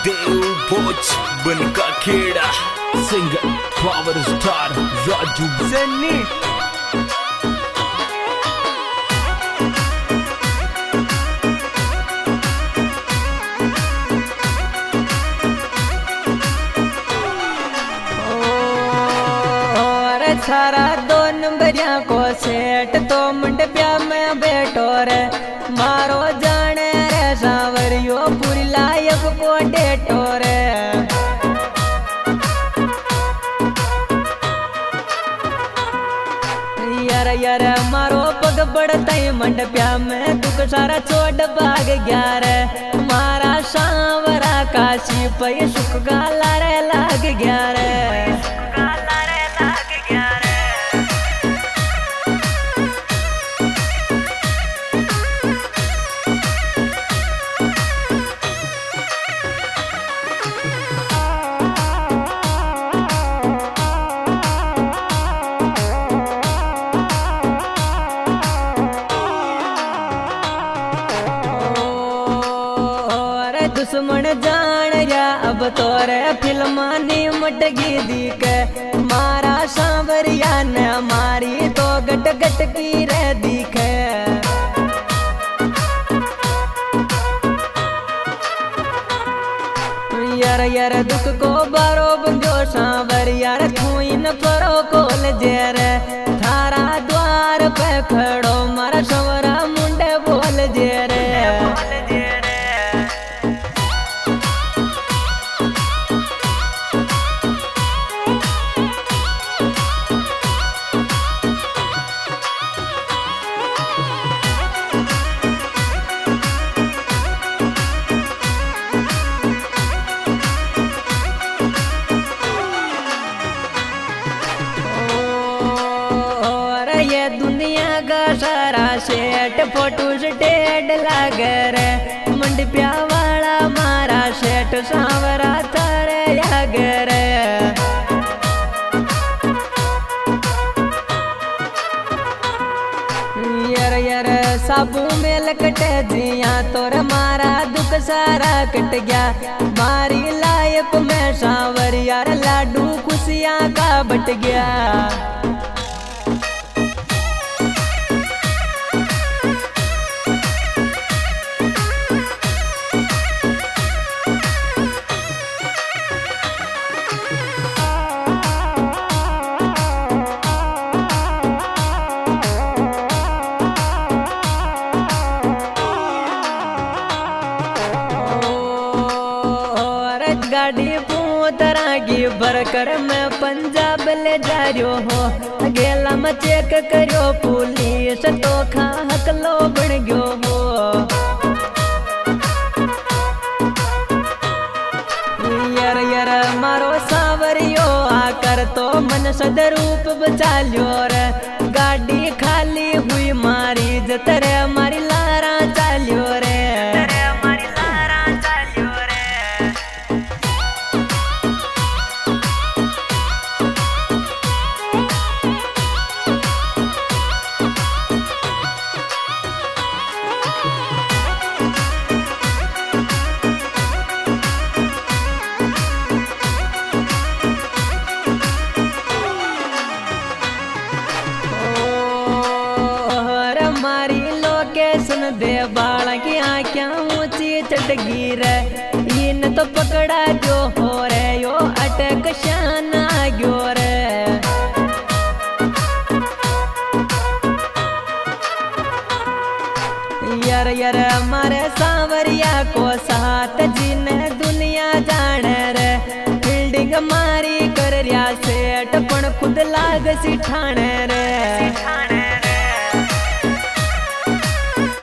देव भोज बनका खेड़ा singer power star Raju Sunny. सारा दो नंबरिया को सेट तो मंडपिया में बैठो रे मारो जाने रे सावरियो पूरी लायक को डेटो रे। यार यार मारो पग पड़ता मंडपिया में दुख सारा छोड़ भाग गया रे मारा सांवरा काशी पे सुख गाला रे लाग गया रे। दुश्मन जान जा अब तोरे फिल्मानी मटगी दिखे मारा सांवरिया ने मारी तो गट गट की रे दिखे। यार यार दुख को बारो बंजो सांवरिया रे थुई न परो कोल जेरे थारा द्वार पे खड़ो मारा संवरा मुंडे बोल जेरे। ये दुनिया का सारा सेट फोटो स्टेट लागे रे मंडपिया वाला मारा सेट सांवरा तारे आगे रे। यार यार साबू में लकटे जिया तोर मारा दुख सारा कट गया मारी लायक में सांवर यार लाडू खुशियां का बट गया। गाड़ी पूतरा की भरकर मैं पंजाब ले जा रहो हो गेला में चेक करो पुलिस तो खा हकलो बन गयो हो। यार यार मारो सांवरियो आकर तो मन सदरूप बचा लियो रे गाड़ी खाली हुई मारी जतरे मारी लारा चालियो रे। सुन दे बाला की आँखें ऊंची चटगी रे इन तो पकड़ा जो हो रे यो अटक शान आग्यो रे। यार यार मारे सांवरिया को साथ जिने दुनिया जाने रे बिल्डिंग मारी कर रिया सेट पण खुद लाग सी ठाणे रे।